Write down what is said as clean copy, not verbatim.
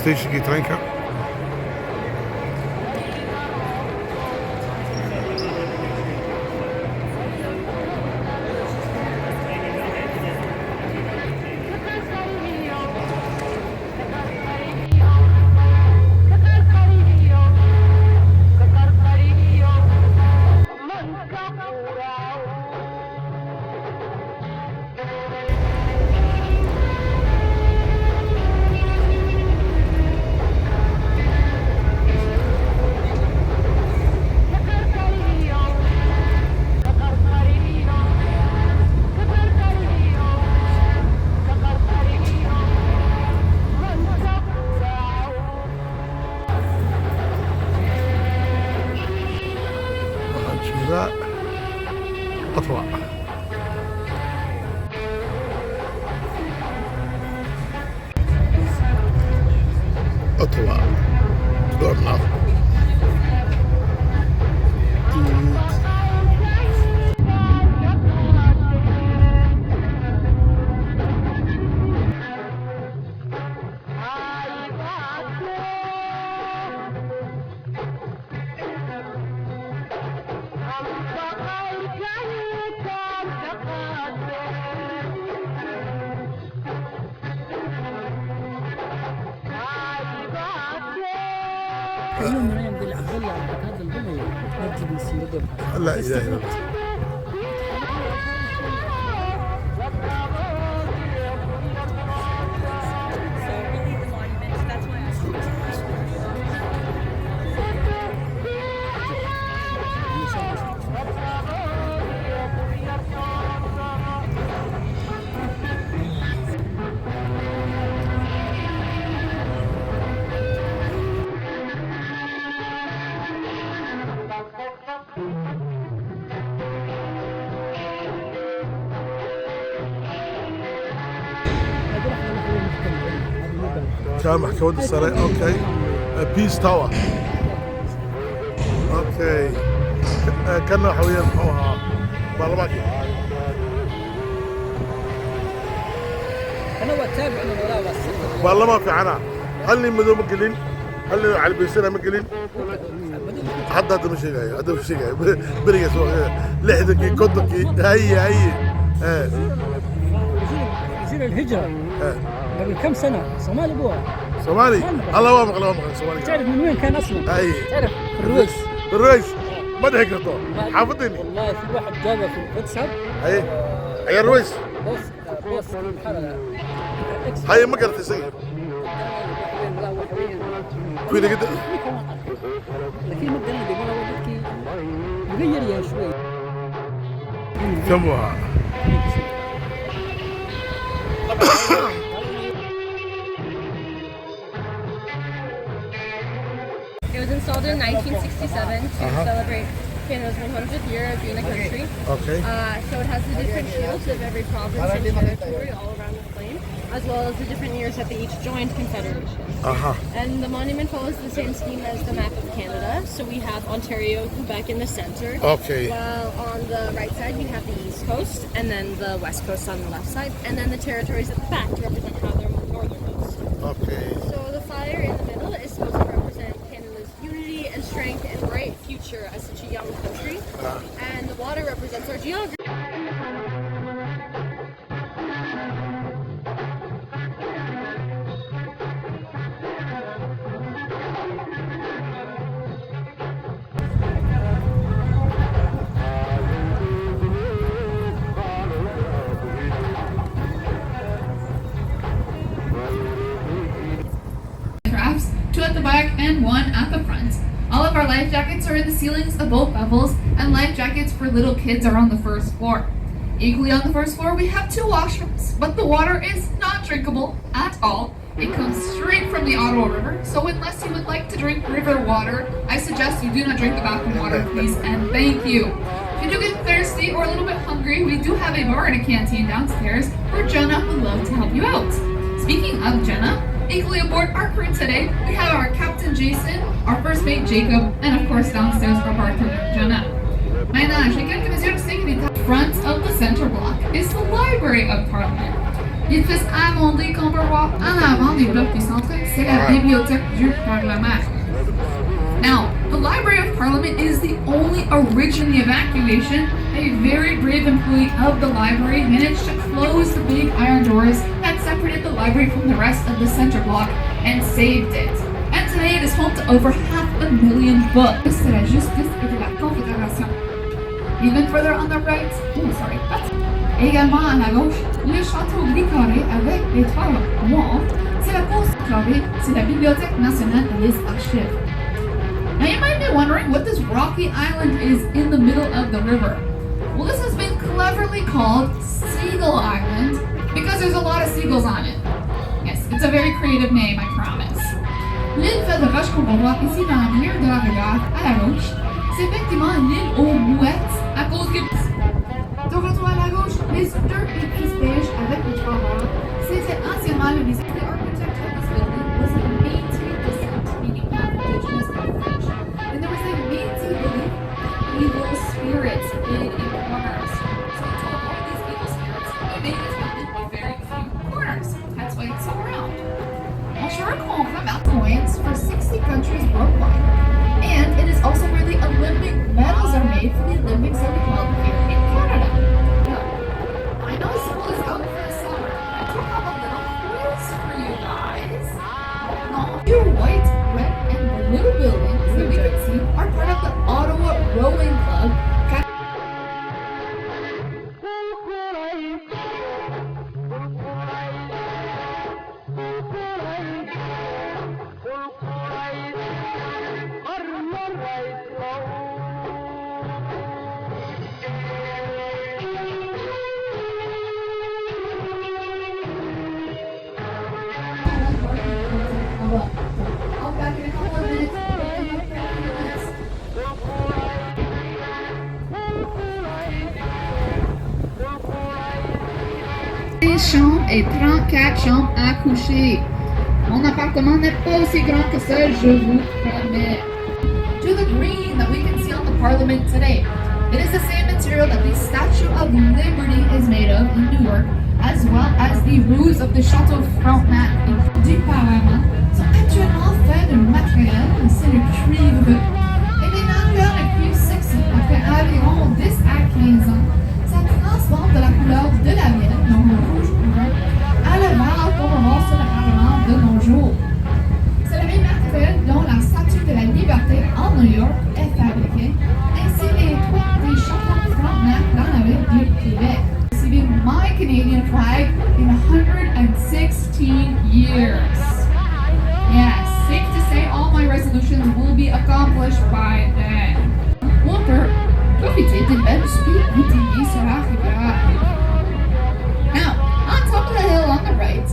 Stationkii tareenka. Ottawa. Ottawa. Door now. لا إله إلا الله. كان محكمة السراي. اوكي بيس تاور. اوكي كنا حوالين محوها بالباقي. انا واتابع المراوة والله ما في عنا. هل مدو مقلين هل على بيسنا مقلين حتى هذا مش جاي هذا مش جاي بريق سوق لحدك كدك هي يصير الهجرة قبل كم سنة صومالي بوها صومالي الله وامق الله وامق صومالي. تعرف من وين كان اصلا؟ اي تعرف الرويس. الرويس ما ضحكته حافظني والله في واحد جابه في الواتساب. اي هي الرويس بس هاي ما قدرت تصير في كده لكن ما قدرنا بيقولوا ودك يغير يا شوي كم وها It was installed in 1967 to celebrate Canada's 100th year of being a country. Okay. So it has the different shields of every province and territory all around the plain, as well as the different years that they each joined confederations. And the monument follows the same scheme as the map of Canada. So we have Ontario, Quebec in the center. Okay. While on the right side we have the East Coast, and then the West Coast on the left side, and then the territories at the back to represent how they're northernmost. Okay. So the fire in the middle is supposed to represent Canada's unity and strength frank and bright future as such a young country. And the water represents our geography. Two at the back and one at the front. All of our life jackets are in the ceilings of both levels, and life jackets for little kids are on the first floor. Equally on the first floor, we have two washrooms, but the water is not drinkable at all. It comes straight from the Ottawa River, so unless you would like to drink river water, I suggest you do not drink the bathroom water, please, and thank you. If you do get thirsty or a little bit hungry, we do have a bar and a canteen downstairs where Jenna would love to help you out. Speaking of Jenna, equally aboard our crew today, we have our Captain Jason, our first mate Jacob, and of course downstairs our bartender Jenna. Maintenant, j'ai quelques mesures de sécurité. Front of the center block is the Library of Parliament. L'édifice abondé qu'on peut voir en avant des blocs du centre, c'est la Bibliothèque du Parlement. Now, the Library of Parliament is the only original evacuation. A very brave employee of the library managed to close the big iron doors that separated the library from the rest of the center block and saved it. And today it is home to over 500,000 books. C'est la justice et de la Confédération. Even further on the right, également à la gauche, le château gris carré avec les toits noirs. C'est la cour carrée, c'est la Bibliothèque nationale et les archives. Now you might be wondering what this rocky island is in the middle of the river. Well, this has been cleverly called Seagull Island because there's a lot of seagulls on it. Yes, it's a very creative name, I promise. L'île fait de roche qu'on va voir ici dans le milieu de la rivière à la gauche, c'est effectivement l'île aux mouettes à cause que... De retour à la gauche, les deux épices beige avec les trois morts, c'était anciennement le lycée. The architect of this building was a Métis descent, meaning half indigenous and French. And there was a Métis belief evil spirits hid in corners. So to avoid these evil spirits, they made this building with very few corners. That's why it's so round. On shore comprend about coins for 60 countries worldwide. And it is also where the Olympic medals are made for the Olympics that we held here in Canada. Now, I know school is out for the summer. I do have a little quiz for you guys. Now, your white, red, and blue buildings that we can see are part of the Ottawa Rowing Club. I'll be back in a couple of minutes. Chambres et 34 chambres à coucher. Mon appartement n'est pas aussi grand que ça, je vous promets. To the green that we can see on the Parliament today. It is the same material that the Statue of Liberty is made of in New York, as well as the roofs of the Château Frontenac du Parlement sont actuellement faits de matériel, c'est le cuivre. Et les navires les plus sexy, après environ 10 à 15 ans, ça transforme de la couleur de la miel, donc le rouge brun, à la vert qu'on va voir sur le Parlement de nos jours. C'est le même matériel dont la Statue de la Liberté en New York est fabriquée, ainsi les toits des châteaux Frontenac dans la ville du Québec. Receiving my Canadian flag in 116 years. Yes, safe to say all my resolutions will be accomplished by then. On peut profiter d'une belle speed UTV sur la rivière. Now, on top of the hill on the right,